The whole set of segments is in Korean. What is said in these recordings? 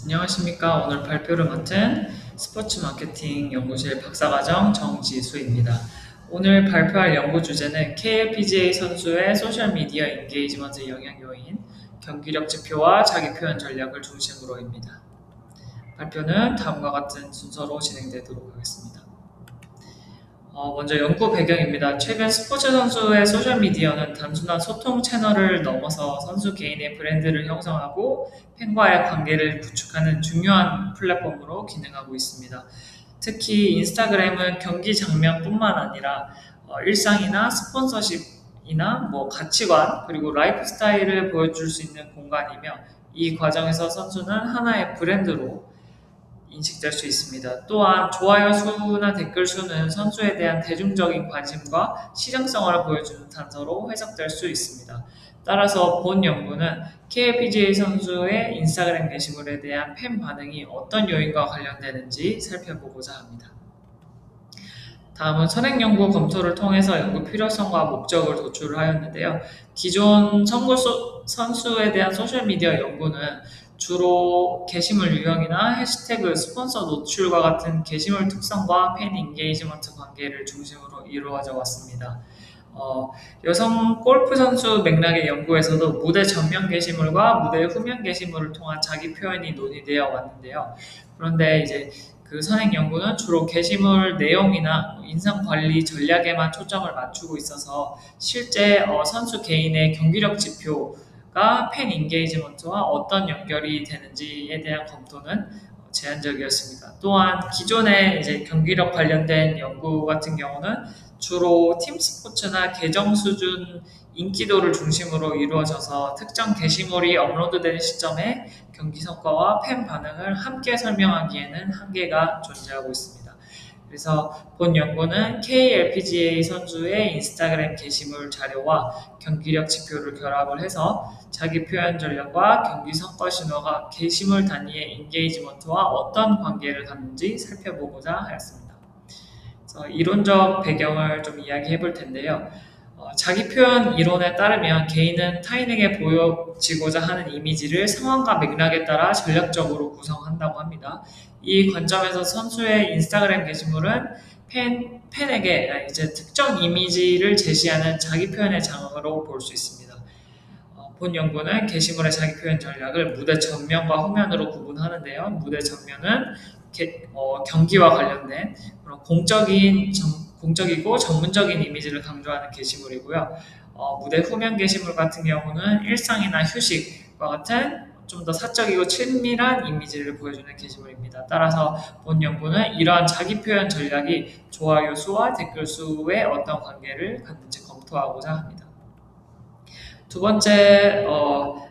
안녕하십니까. 오늘 발표를 맡은 스포츠 마케팅 연구실 박사과정 정지수입니다. 오늘 발표할 연구 주제는 KLPGA 선수의 소셜미디어 인게이지먼트 영향 요인, 경기력 지표와 자기 표현 전략을 중심으로입니다. 발표는 다음과 같은 순서로 진행되도록 하겠습니다. 먼저 연구 배경입니다. 최근 스포츠 선수의 소셜미디어는 단순한 소통 채널을 넘어서 선수 개인의 브랜드를 형성하고 팬과의 관계를 구축하는 중요한 플랫폼으로 기능하고 있습니다. 특히 인스타그램은 경기 장면뿐만 아니라 일상이나 스폰서십이나 가치관 그리고 라이프 스타일을 보여줄 수 있는 공간이며 이 과정에서 선수는 하나의 브랜드로 인식될 수 있습니다. 또한 좋아요 수나 댓글 수는 선수에 대한 대중적인 관심과 실용성을 보여주는 단서로 해석될 수 있습니다. 따라서 본 연구는 KLPGA 선수의 인스타그램 게시물에 대한 팬 반응이 어떤 요인과 관련되는지 살펴보고자 합니다. 다음은 선행 연구 검토를 통해서 연구 필요성과 목적을 도출을 하였는데요. 기존 선수에 대한 소셜미디어 연구는 주로 게시물 유형이나 해시태그, 스폰서 노출과 같은 게시물 특성과 팬 인게이지먼트 관계를 중심으로 이루어져 왔습니다. 여성 골프 선수 맥락의 연구에서도 무대 전면 게시물과 무대 후면 게시물을 통한 자기 표현이 논의되어 왔는데요. 그런데 이제 그 선행 연구는 주로 게시물 내용이나 인상 관리 전략에만 초점을 맞추고 있어서 실제 선수 개인의 경기력 지표가 팬 인게이지먼트와 어떤 연결이 되는지에 대한 검토는 제한적이었습니다. 또한 기존의 이제 경기력 관련된 연구 같은 경우는 주로 팀 스포츠나 계정 수준 인기도를 중심으로 이루어져서 특정 게시물이 업로드되는 시점에 경기 성과와 팬 반응을 함께 설명하기에는 한계가 존재하고 있습니다. 그래서 본 연구는 KLPGA 선수의 인스타그램 게시물 자료와 경기력 지표를 결합을 해서 자기 표현 전략과 경기 성과 신호가 게시물 단위의 인게이지먼트와 어떤 관계를 갖는지 살펴보고자 하였습니다. 이론적 배경을 좀 이야기해 볼 텐데요. 자기 표현 이론에 따르면 개인은 타인에게 보여지고자 하는 이미지를 상황과 맥락에 따라 전략적으로 구성한다고 합니다. 이 관점에서 선수의 인스타그램 게시물은 팬에게 이제 특정 이미지를 제시하는 자기 표현의 장으로 볼 수 있습니다. 본 연구는 게시물의 자기 표현 전략을 무대 전면과 후면으로 구분하는데요. 무대 전면은 경기와 관련된 그런 공적이고 전문적인 이미지를 강조하는 게시물이고요. 무대 후면 게시물 같은 경우는 일상이나 휴식과 같은 좀 더 사적이고 친밀한 이미지를 보여주는 게시물입니다. 따라서 본 연구는 이러한 자기 표현 전략이 좋아요 수와 댓글 수에 어떤 관계를 갖는지 검토하고자 합니다. 두 번째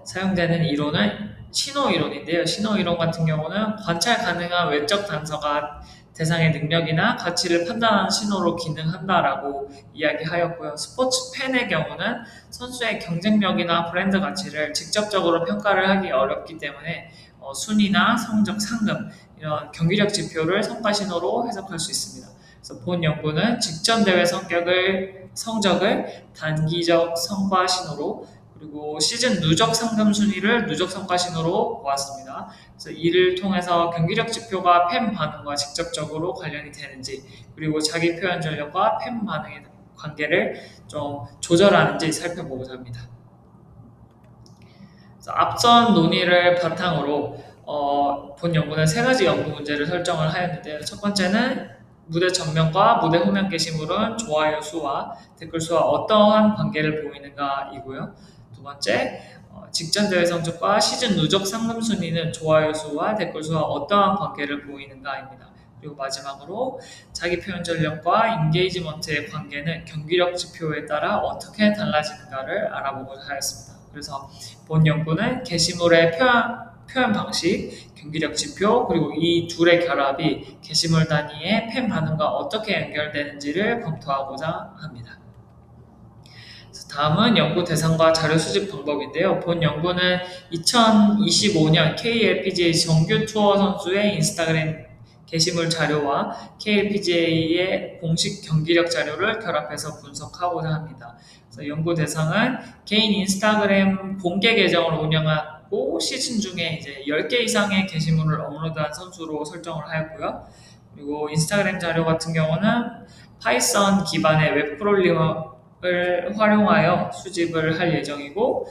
사용되는 이론은 신호 이론인데요. 신호 이론 같은 경우는 관찰 가능한 외적 단서가 대상의 능력이나 가치를 판단하는 신호로 기능한다라고 이야기하였고요. 스포츠 팬의 경우는 선수의 경쟁력이나 브랜드 가치를 직접적으로 평가를 하기 어렵기 때문에 순위나 성적, 상금 이런 경기력 지표를 성과 신호로 해석할 수 있습니다. 그래서 본 연구는 직전 대회 성적을 단기적 성과 신호로 그리고 시즌 누적 상금 순위를 누적 성과 신호로 보았습니다. 그래서 이를 통해서 경기력 지표가 팬 반응과 직접적으로 관련이 되는지 그리고 자기 표현 전략과 팬 반응의 관계를 좀 조절하는지 살펴보고자 합니다. 앞선 논의를 바탕으로 본 연구는 세 가지 연구 문제를 설정을 하였는데요. 첫 번째는 무대 전면과 무대 후면 게시물은 좋아요 수와 댓글 수와 어떠한 관계를 보이는가이고요. 두 번째, 직전 대회 성적과 시즌 누적 상금 순위는 좋아요 수와 댓글 수와 어떠한 관계를 보이는가입니다. 그리고 마지막으로 자기 표현 전략과 인게이지먼트의 관계는 경기력 지표에 따라 어떻게 달라지는가를 알아보고자 하였습니다. 그래서 본 연구는 게시물의 표현 방식, 경기력 지표, 그리고 이 둘의 결합이 게시물 단위의 팬 반응과 어떻게 연결되는지를 검토하고자 합니다. 다음은 연구 대상과 자료 수집 방법인데요. 본 연구는 2025년 KLPGA 정규 투어 선수의 인스타그램 게시물 자료와 KLPGA의 공식 경기력 자료를 결합해서 분석하고자 합니다. 그래서 연구 대상은 개인 인스타그램 공개 계정을 있고 시즌 중에 이제 10개 이상의 게시물을 업로드한 선수로 설정을 하였고요. 그리고 인스타그램 자료 같은 경우는 파이썬 기반의 웹 크롤링을 활용하여 수집을 할 예정이고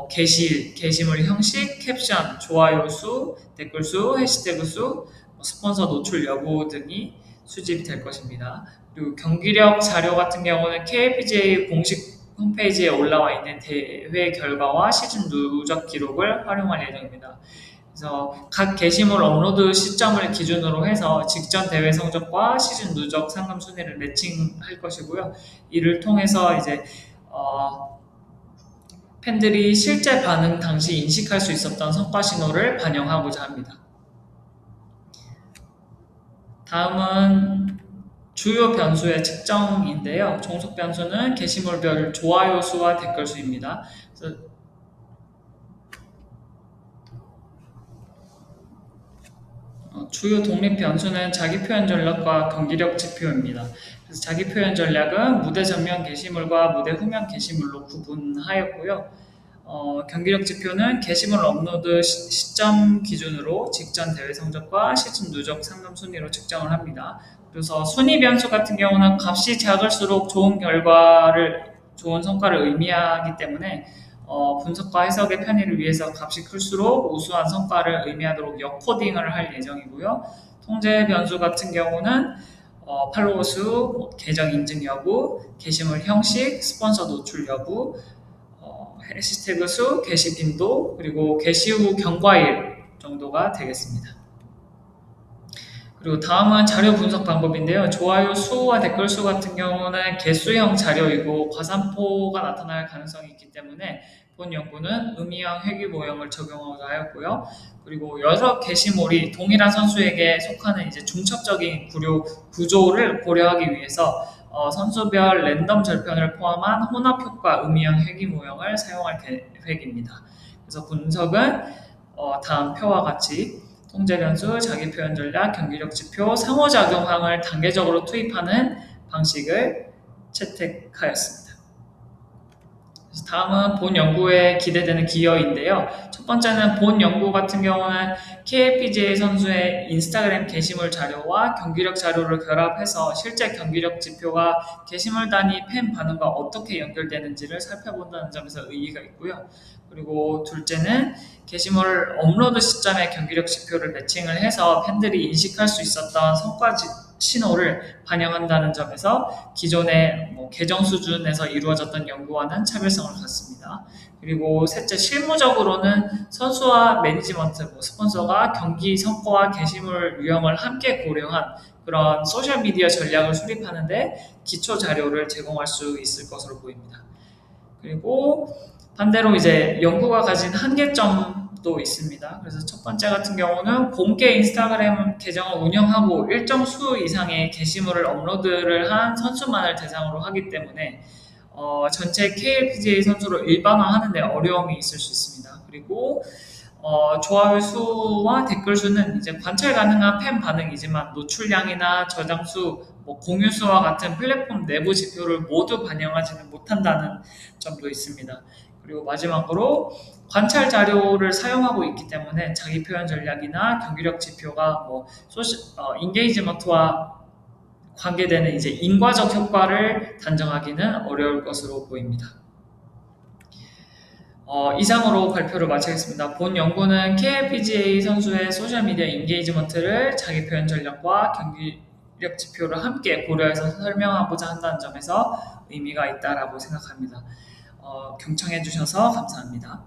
게시물 형식, 캡션, 좋아요 수, 댓글 수, 해시태그 수, 스폰서 노출 여부 등이 수집이 될 것입니다. 그리고 경기력 자료 같은 경우는 KLPGA 공식 홈페이지에 올라와 있는 대회 결과와 시즌 누적 기록을 활용할 예정입니다. 그래서 각 게시물 업로드 시점을 기준으로 해서 직전 대회 성적과 시즌 누적 상금 순위를 매칭할 것이고요. 이를 통해서 이제 팬들이 실제 반응 당시 인식할 수 있었던 성과 신호를 반영하고자 합니다. 다음은 주요 변수의 측정인데요. 종속 변수는 게시물별 좋아요 수와 댓글 수입니다. 그래서 주요 독립 변수는 자기 표현 전략과 경기력 지표입니다. 그래서 자기 표현 전략은 무대 전면 게시물과 무대 후면 게시물로 구분하였고요. 경기력 지표는 게시물 업로드 시점 기준으로 직전 대회 성적과 시즌 누적 상금 순위로 측정을 합니다. 그래서 순위 변수 같은 경우는 값이 작을수록 좋은 성과를 의미하기 때문에 분석과 해석의 편의를 위해서 값이 클수록 우수한 성과를 의미하도록 역코딩을 할 예정이고요. 통제 변수 같은 경우는 팔로워 수, 계정 인증 여부, 게시물 형식, 스폰서 노출 여부, 해시태그 수, 게시 빈도, 그리고 게시 후 경과일 정도가 되겠습니다. 그리고 다음은 자료 분석 방법인데요. 좋아요 수와 댓글 수 같은 경우는 개수형 자료이고 과산포가 나타날 가능성이 있기 때문에 본 연구는 의미형 회귀 모형을 적용하고자 하였고요. 그리고 여러 게시물이 동일한 선수에게 속하는 이제 중첩적인 구조를 고려하기 위해서 선수별 랜덤 절편을 포함한 혼합 효과 의미형 회귀 모형을 사용할 계획입니다. 그래서 분석은 다음 표와 같이 통제 변수, 자기 표현 전략, 경기력 지표, 상호작용항을 단계적으로 투입하는 방식을 채택하였습니다. 다음은 본 연구에 기대되는 기여인데요. 첫 번째는 본 연구 같은 경우는 KLPGA 선수의 인스타그램 게시물 자료와 경기력 자료를 결합해서 실제 경기력 지표가 게시물 단위 팬 반응과 어떻게 연결되는지를 살펴본다는 점에서 의의가 있고요. 그리고 둘째는 게시물 업로드 시점의 경기력 지표를 매칭을 해서 팬들이 인식할 수 있었던 성과 신호를 반영한다는 점에서 기존의 계정 수준에서 이루어졌던 연구와는 차별성을 갖습니다. 그리고 셋째, 실무적으로는 선수와 매니지먼트, 스폰서가 경기 성과와 게시물 유형을 함께 고려한 그런 소셜미디어 전략을 수립하는데 기초 자료를 제공할 수 있을 것으로 보입니다. 그리고 반대로 이제 연구가 가진 한계점도 있습니다. 그래서 첫 번째 같은 경우는 공개 인스타그램 계정을 운영하고 일정 수 이상의 게시물을 업로드를 한 선수만을 대상으로 하기 때문에 전체 KLPGA 선수를 일반화하는 데 어려움이 있을 수 있습니다. 그리고 좋아요 수와 댓글 수는 이제 관찰 가능한 팬 반응이지만 노출량이나 저장 수, 공유 수와 같은 플랫폼 내부 지표를 모두 반영하지는 못한다는 점도 있습니다. 그리고 마지막으로 관찰 자료를 사용하고 있기 때문에 자기 표현 전략이나 경기력 지표가 인게이지먼트와 관계되는 이제 인과적 효과를 단정하기는 어려울 것으로 보입니다. 이상으로 발표를 마치겠습니다. 본 연구는 KLPGA 선수의 소셜미디어 인게이지먼트를 자기 표현 전략과 경기력 지표를 함께 고려해서 설명하고자 한다는 점에서 의미가 있다라고 생각합니다. 경청해 주셔서 감사합니다.